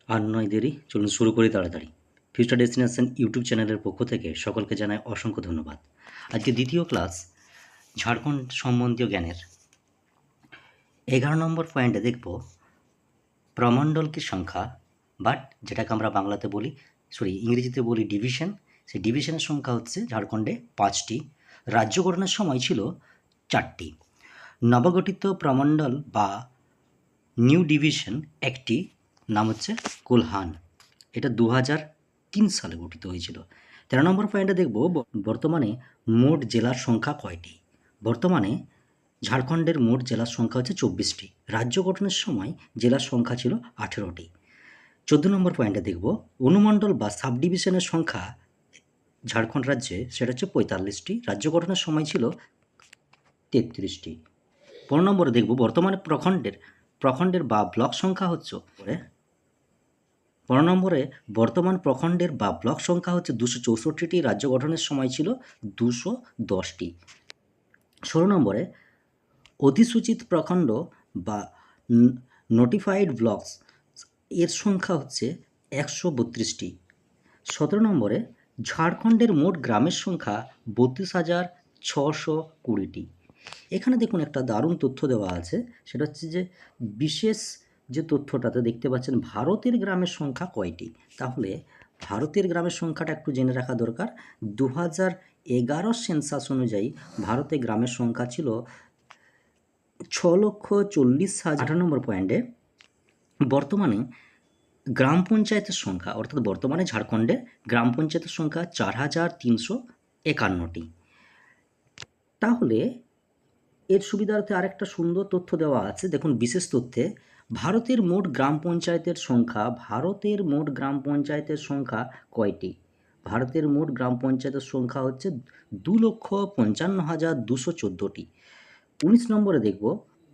আর নয় দেরি, চলুন শুরু করি তাড়াতাড়ি। ফিউচার ডেস্টিনেশন ইউটিউব চ্যানেলের পক্ষ থেকে সকলকে জানাই অসংখ্য ধন্যবাদ। আজকে দ্বিতীয় ক্লাস ঝাড়খণ্ড সম্বন্ধীয় জ্ঞানের 11 নম্বর পয়েন্টে দেখব প্রমণ্ডল কি সংখ্যা, বাট যেটাকে আমরা বাংলাতে বলি ইংরেজিতে বলি ডিভিশন। সেই ডিভিশনের সংখ্যা হচ্ছে ঝাড়খণ্ডে 5টি, রাজ্য গঠনের সময় ছিল 4টি। নবগঠিত প্রমণ্ডল বা নিউ ডিভিশন একটি, নাম হচ্ছে কোলহান। এটা 2003 সালে গঠিত হয়েছিল। 13 নম্বর পয়েন্টে দেখব বর্তমানে মোট জেলার সংখ্যা কয়টি। বর্তমানে ঝাড়খণ্ডের মোট জেলার সংখ্যা হচ্ছে 24টি। রাজ্য গঠনের সময় জেলার সংখ্যা ছিল 18টি। 14 নম্বর পয়েন্টে দেখব অনুমণ্ডল বা সাব ডিভিশনের সংখ্যা ঝাড়খণ্ড রাজ্যে, সেটা হচ্ছে 45টি। রাজ্য গঠনের সময় ছিল 33টি। 15 নম্বরে দেখব বর্তমানে প্রখণ্ডের বা ব্লক সংখ্যা হচ্ছে 15 নম্বরে বর্তমান প্রখণ্ডের বা ব্লক সংখ্যা হচ্ছে 264টি। রাজ্য গঠনের সময় ছিল 210টি। 16 নম্বরে অধিসূচিত প্রখণ্ড বা নোটিফাইড ব্লকস এর সংখ্যা হচ্ছে 132টি। 17 নম্বরে ঝাড়খণ্ডের মোট গ্রামের সংখ্যা 32,620টি। এখানে দেখুন একটা দারুণ তথ্য দেওয়া আছে, সেটা হচ্ছে যে বিশেষ যে তথ্যটাতে দেখতে পাচ্ছেন ভারতের গ্রামের সংখ্যা কয়টি। তাহলে ভারতের গ্রামের সংখ্যাটা একটু জেনে রাখা দরকার। 2011 সেন্সাস অনুযায়ী ভারতে গ্রামের সংখ্যা ছিল 6,40,000। 18 নম্বর পয়েন্টে বর্তমানে গ্রাম পঞ্চায়েতের সংখ্যা, অর্থাৎ বর্তমানে ঝাড়খণ্ডে গ্রাম পঞ্চায়েতের সংখ্যা 4,351টি। তাহলে এর সুবিধার্থে আরেকটা সুন্দর তথ্য দেওয়া আছে, দেখুন বিশেষ তথ্যে ভারতের মোট গ্রাম পঞ্চায়েতের সংখ্যা কয়টি। ভারতের মোট গ্রাম পঞ্চায়েতের সংখ্যা হচ্ছে 2,55,214টি। 19 নম্বরে দেখব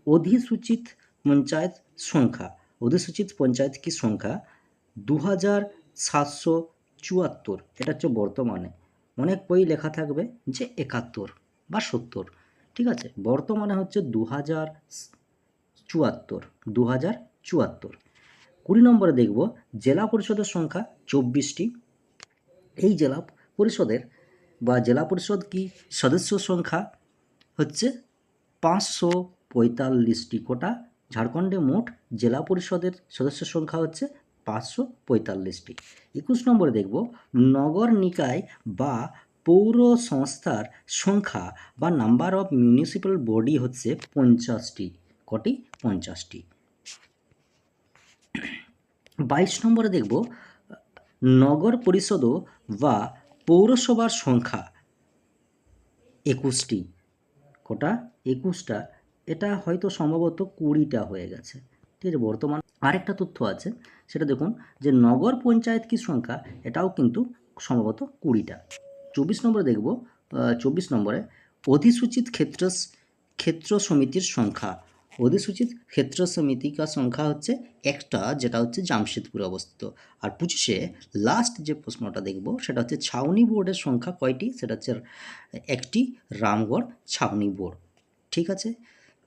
অধিসূচিত পঞ্চায়েত কি সংখ্যা 2,774। এটা হচ্ছে বর্তমানে, অনেক বই লেখা থাকবে যে 71 বা 70, ঠিক আছে, বর্তমানে হচ্ছে 2074। 20 নম্বরে দেখব জেলা পরিষদের সংখ্যা 24টি। এই জেলা পরিষদ কি সদস্য সংখ্যা হচ্ছে 545টি। কোটা ঝাড়খণ্ডে মোট জেলা পরিষদের সদস্য সংখ্যা হচ্ছে 545টি। 21 নম্বরে দেখব নগর নিকায় বা পৌর সংস্থার সংখ্যা বা নাম্বার অফ মিউনিসিপ্যাল বডি হচ্ছে 50টি। কটি? 50টি। 22 নম্বরে দেখব নগর পরিষদ বা পৌরসভার সংখ্যা 21টি। কোটা? 21টা। এটা হয়তো সম্ভবত 20টা হয়ে গেছে, ঠিক আছে। বর্তমান আরেকটা তথ্য আছে, সেটা দেখুন যে নগর পঞ্চায়েত কি সংখ্যা, এটাও কিন্তু সম্ভবত 20টা। 24 নম্বরে দেখব 24 নম্বরে অধিসূচিত ক্ষেত্র সমিতির সংখ্যা। অধিসূচিত ক্ষেত্র সমিতিকার সংখ্যা হচ্ছে একটা, যেটা হচ্ছে জামশেদপুরে অবস্থিত। আর 25-এ লাস্ট যে প্রশ্নটা দেখব সেটা হচ্ছে ছাউনি বোর্ডের সংখ্যা কয়টি, সেটা হচ্ছে একটি, রামগড় ছাউনি বোর্ড। ঠিক আছে,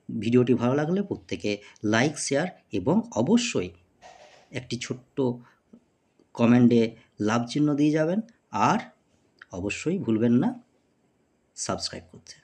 ভিডিওটি ভালো লাগলে প্রত্যেকে লাইক, শেয়ার এবং অবশ্যই একটি ছোট্ট কমেন্টে লাভ চিহ্ন দিয়ে যাবেন। আর অবশ্যই ভুলবেন না সাবস্ক্রাইব করতে।